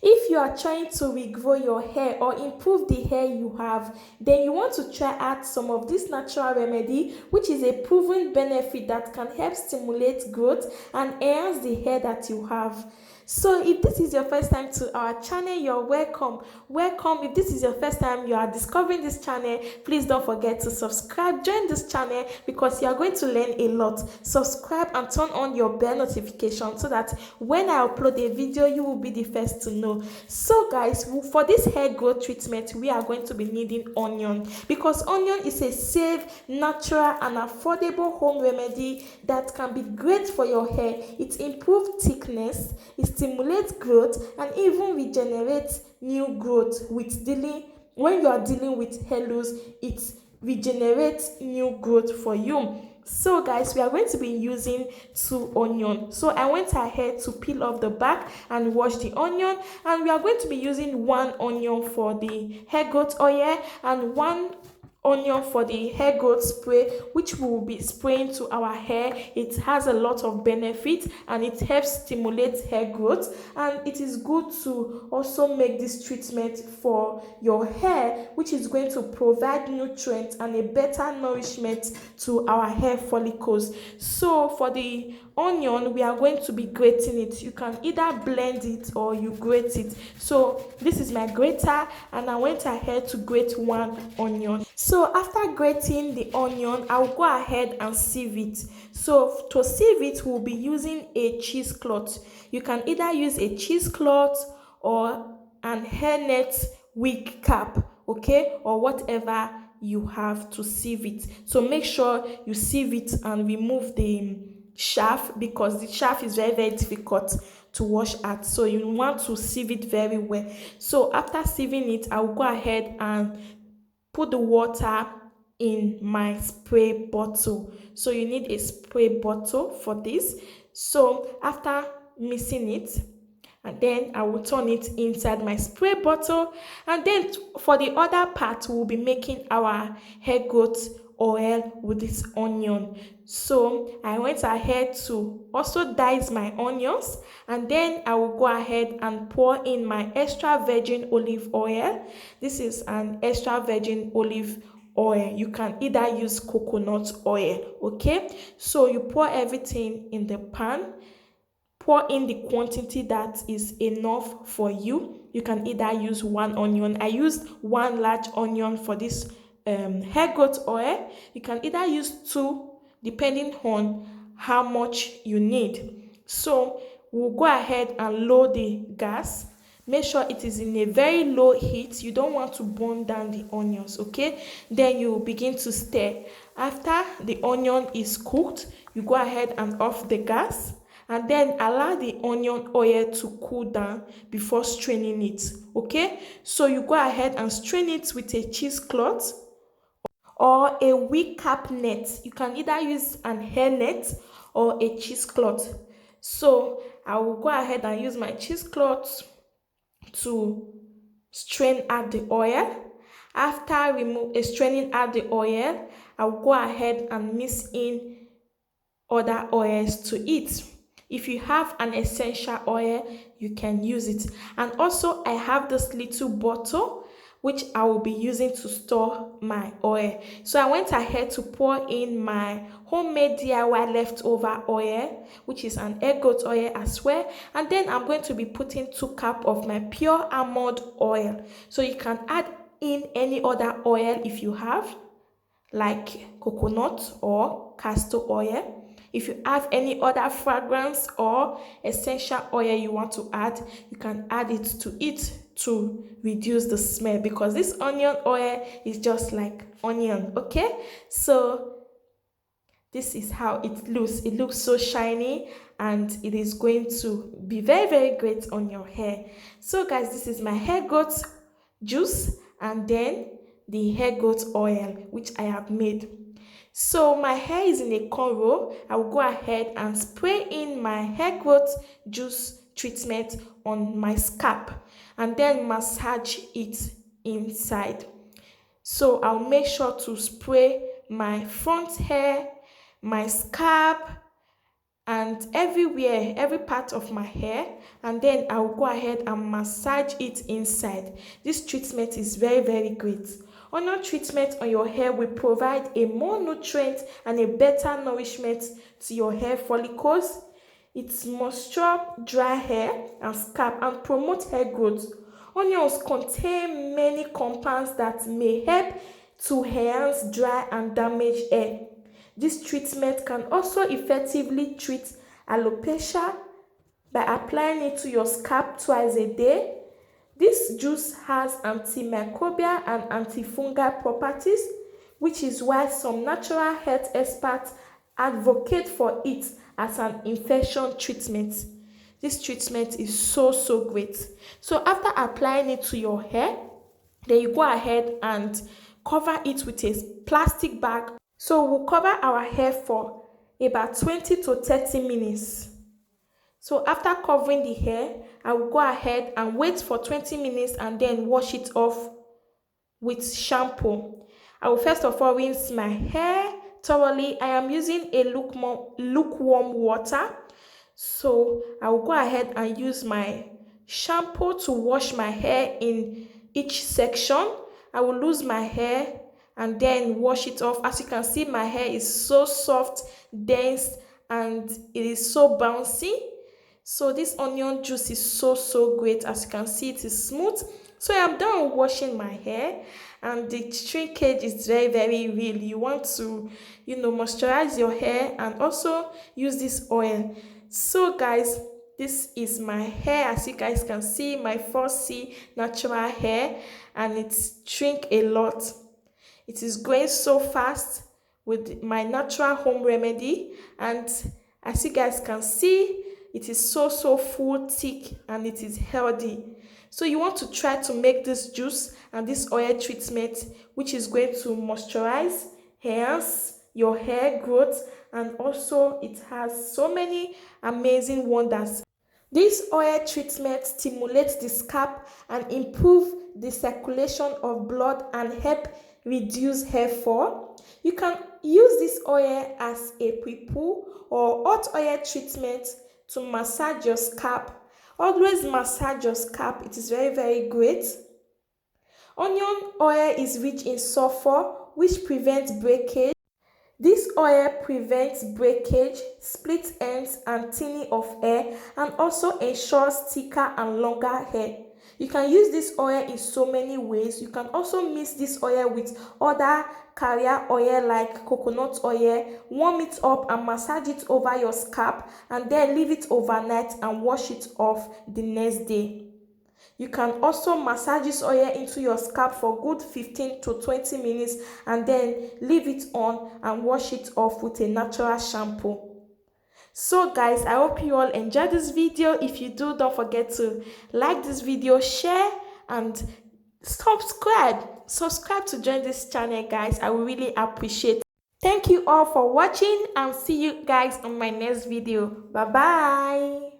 If you are trying to regrow your hair or improve the hair you have, then you want to try out some of this natural remedy, which is a proven benefit that can help stimulate growth and enhance the hair that you have. So if this is your first time to our channel, you're welcome. Welcome. If this is your first time you are discovering this channel, please don't forget to subscribe. Join this channel because you are going to learn a lot. Subscribe and turn on your bell notification so that when I upload a video, you will be the first to know. So guys, for this hair growth treatment, we are going to be needing onion, because onion is a safe, natural and affordable home remedy that can be great for your hair. It improves thickness, it stimulates growth, and even regenerates new growth with dealing when you are dealing with hair loss. It regenerates new growth for you. So guys, we are going to be using 2 onions. So I went ahead to peel off the back and wash the onion, and we are going to be using 1 onion for the hair growth oil and 1 onion for the hair growth spray, which we will be spraying to our hair. It has a lot of benefits and it helps stimulate hair growth, and it is good to also make this treatment for your hair, which is going to provide nutrients and a better nourishment to our hair follicles. So for the onion, we are going to be grating it. You can either blend it or you grate it. So this is my grater, and I went ahead to grate 1 onion. So after grating the onion, I'll go ahead and sieve it. So to sieve it, we'll be using a cheesecloth. You can either use a cheesecloth or an hairnet wig cap, okay, or whatever you have to sieve it. So make sure you sieve it and remove the shaft, because the shaft is very difficult to wash out, so you want to sieve it very well. So after sieving it, I will go ahead and put the water in my spray bottle. So you need a spray bottle for this. So after mixing it, and then I will turn it inside my spray bottle, and then for the other part, we'll be making our hair growth oil with this onion. So I went ahead to also dice my onions, and then I will go ahead and pour in my extra virgin olive oil. This is an extra virgin olive oil. You can either use coconut oil, okay? So you pour everything in the pan. Pour in the quantity that is enough for you. You can either use 1 onion. I used 1 large onion for this hair growth oil. You can either use 2 depending on how much you need. So we'll go ahead and lower the gas. Make sure it is in a very low heat. You don't want to burn down the onions, okay? Then you begin to stir. After the onion is cooked, you go ahead and off the gas, and then allow the onion oil to cool down before straining it, okay? So you go ahead and strain it with a cheesecloth or a wig cap net. You can either use an hair net or a cheesecloth. So I will go ahead and use my cheesecloth to strain out the oil. After straining out the oil, I will go ahead and mix in other oils to it. If you have an essential oil, you can use it. And also I have this little bottle which I will be using to store my oil. So I went ahead to pour in my homemade DIY leftover oil, which is an hair growth oil as well. And then I'm going to be putting 2 cups of my pure almond oil. So you can add in any other oil if you have, like coconut or castor oil. If you have any other fragrance or essential oil you want to add, you can add it to reduce the smell, because this onion oil is just like onion, okay? So this is how it looks. It looks so shiny, and it is going to be very great on your hair. So guys, this is my hair growth juice and then the hair growth oil which I have made. So my hair is in a cornrow. I will go ahead and spray in my hair growth juice treatment on my scalp and then massage it inside. So I'll make sure to spray my front hair, my scalp, and everywhere, every part of my hair, and then I will go ahead and massage it inside. This treatment is very great. Onion treatment on your hair will provide a more nutrient and a better nourishment to your hair follicles. It moisture dry hair and scalp and promote hair growth. Onions contain many compounds that may help to enhance dry and damaged hair. This treatment can also effectively treat alopecia by applying it to your scalp twice a day. This juice has antimicrobial and antifungal properties, which is why some natural health experts advocate for it as an infection treatment. This treatment is so great. So after applying it to your hair, then you go ahead and cover it with a plastic bag. So we'll cover our hair for about 20 to 30 minutes. So after covering the hair, I will go ahead and wait for 20 minutes and then wash it off with shampoo. I will first of all rinse my hair thoroughly. I am using a lukewarm water. So I will go ahead and use my shampoo to wash my hair in each section. I will lose my hair and then wash it off. As you can see, my hair is so soft, dense, and it is so bouncy. So this onion juice is so great. As you can see, it is smooth. So I am done washing my hair, and the shrinkage is very real. You want to moisturize your hair and also use this oil. So guys, this is my hair. As you guys can see, my 4C natural hair, and it's shrink a lot. It is going so fast with my natural home remedy, and as you guys can see, it is so full, thick, and it is healthy. So you want to try to make this juice and this oil treatment, which is going to moisturize, enhance your hair growth, and also it has so many amazing wonders. This oil treatment stimulates the scalp and improve the circulation of blood and help reduce hair fall. You can use this oil as a pre-poo or hot oil treatment to massage your scalp. Always massage your scalp. It is very great. Onion oil is rich in sulfur, which prevents breakage. This oil prevents breakage, split ends, and thinning of hair, and also ensures thicker and longer hair. You can use this oil in so many ways. You can also mix this oil with other carrier oil like coconut oil, warm it up and massage it over your scalp, and then leave it overnight and wash it off the next day. You can also massage this oil into your scalp for good 15 to 20 minutes and then leave it on and wash it off with a natural shampoo. So guys, I hope you all enjoyed this video. If you do, don't forget to like this video, share, and subscribe to join this channel, guys. I will really appreciate it. Thank you all for watching, and see you guys on my next video. Bye bye.